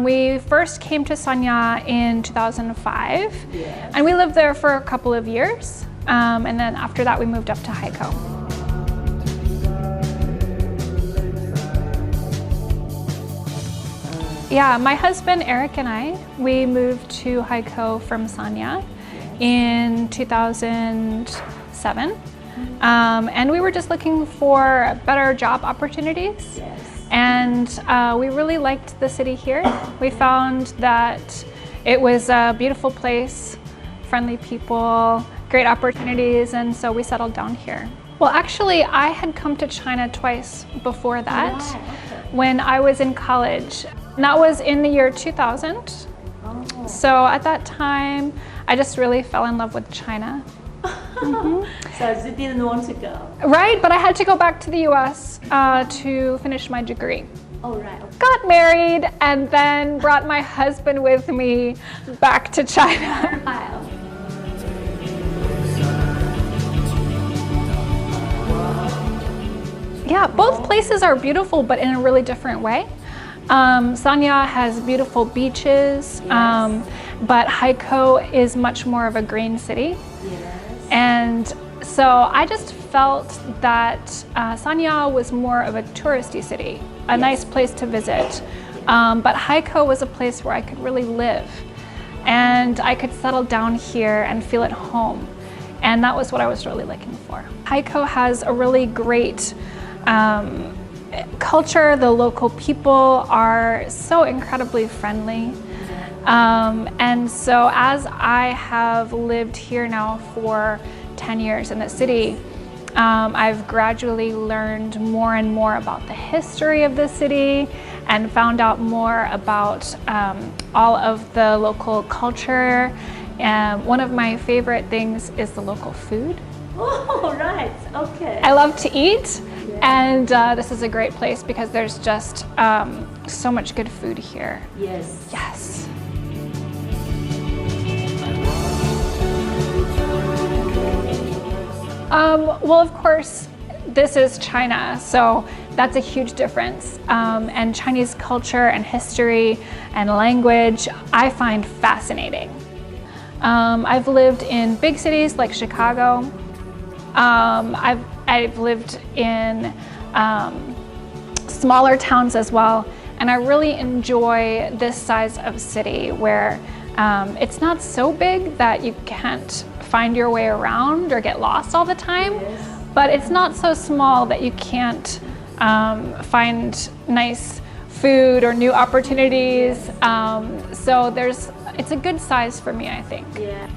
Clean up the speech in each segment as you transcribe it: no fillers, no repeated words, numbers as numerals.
We first came to Sanya in 2005, Yes. and we lived there for a couple of years. And then after that, we moved up to Haikou. Yeah, my husband Eric and I, we moved to Haikou from Sanya in 2007. And we were just looking for better job opportunities. Yes. And we really liked the city here. We found that it was a beautiful place, friendly people, great opportunities, and so we settled down here. Well, actually, I had come to China twice before that. Wow, okay. When I was in college. And that was in the year 2000. Oh. So at that time, I just really fell in love with China. So you didn't want to go? Right, but I had to go back to the US to finish my degree. Oh, right. Okay. Got married and then brought my husband with me back to China. Wow. Yeah, both places are beautiful, but in a really different way. Sanya has beautiful beaches, but Haikou is much more of a green city. Yes. And so I just felt that Sanya was more of a touristy city, a nice place to visit. But Haikou was a place where I could really live, and I could settle down here and feel at home. And that was what I was really looking for. Haikou has a really great culture. The local people are so incredibly friendly. And so as I have lived here now for 10 years in the city, I've gradually learned more and more about the history of the city and found out more about all of the local culture. And one of my favorite things is the local food. Oh, right. Okay. I love to eat, and this is a great place because there's just so much good food here. Yes. Yes. Well, of course, this is China, so that's a huge difference. And Chinese culture and history and language, I find fascinating. I've lived in big cities like Chicago. I've lived in smaller towns as well, and I really enjoy this size of city where it's not so big that you can't find your way around or get lost all the time, but it's not so small that you can't find nice food or new opportunities. So it's a good size for me, I think. Yeah.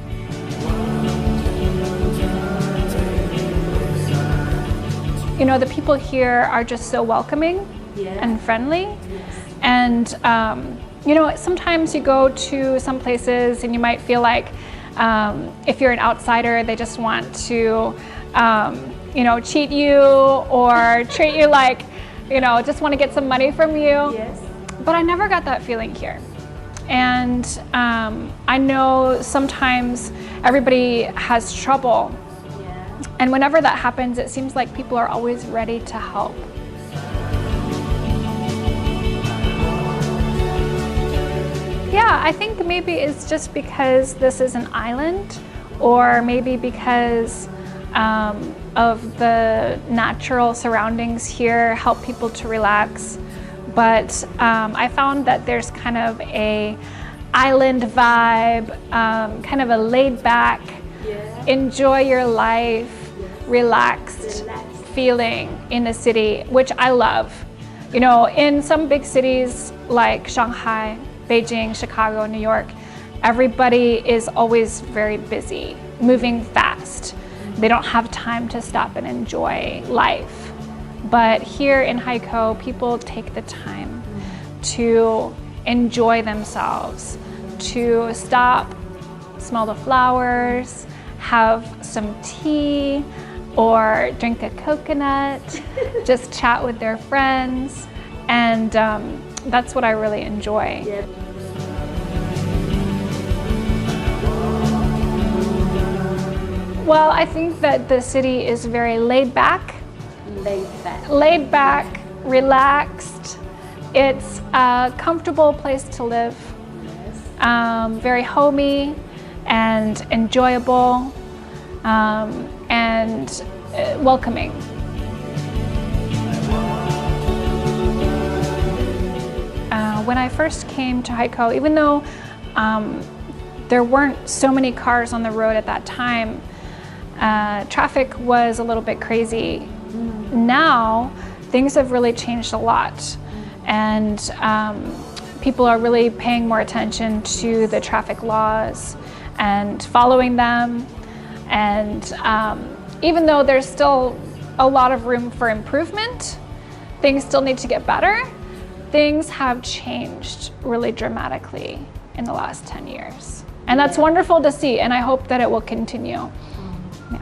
You know, the people here are just so welcoming and friendly. And, you know, sometimes you go to some places and you might feel like if you're an outsider, they just want to, you know, cheat you or treat you like, you know, just want to get some money from you. Yes. But I never got that feeling here. And I know sometimes everybody has trouble. And whenever that happens, it seems like people are always ready to help. Yeah, I think maybe it's just because this is an island, or maybe because of the natural surroundings here help people to relax. But I found that there's kind of a island vibe, kind of a laid back, enjoy your life, relaxed feeling in the city, which I love. You know, in some big cities like Shanghai, Beijing, Chicago, New York, everybody is always very busy, moving fast. They don't have time to stop and enjoy life. But here in Haikou, people take the time to enjoy themselves, to stop, smell the flowers, have some tea, or drink a coconut, just chat with their friends, and that's what I really enjoy. Yeah. Well, I think that the city is very laid back, Laid back, relaxed, It's a comfortable place to live, very homey and enjoyable, and welcoming. When I first came to Haikou, even though there weren't so many cars on the road at that time, traffic was a little bit crazy. Now, things have really changed a lot, and people are really paying more attention to the traffic laws and following them. And even though there's still a lot of room for improvement, things still need to get better. Things have changed really dramatically in the last 10 years. And that's wonderful to see, and I hope that it will continue. Yeah.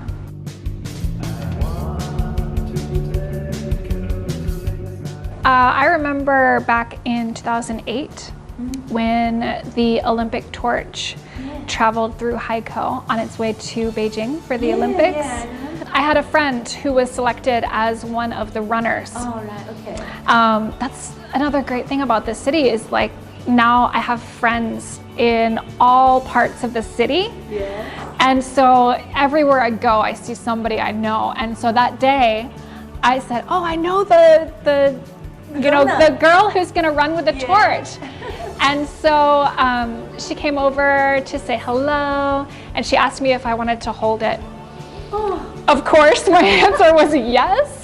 I remember back in 2008 when the Olympic torch traveled through Haikou on its way to Beijing for the Olympics. I had a friend who was selected as one of the runners. Oh, right, okay. That's another great thing about this city is like now I have friends in all parts of the city. Yeah. And so everywhere I go, I see somebody I know. And so that day I said, oh, I know the girl who's gonna run with the torch. And so she came over to say hello, and she asked me if I wanted to hold it. Oh. Of course, my answer was yes.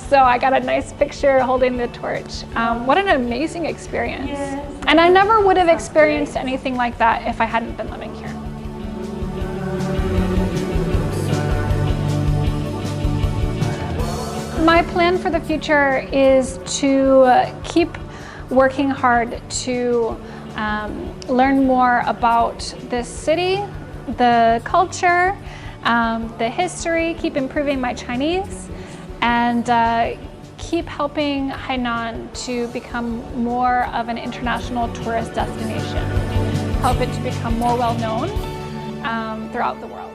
So I got a nice picture holding the torch. What an amazing experience. Yes. And I never would have experienced anything like that if I hadn't been living here. My plan for the future is to keep working hard to learn more about this city, the culture, the history, keep improving my Chinese, and keep helping Hainan to become more of an international tourist destination, help it to become more well known throughout the world.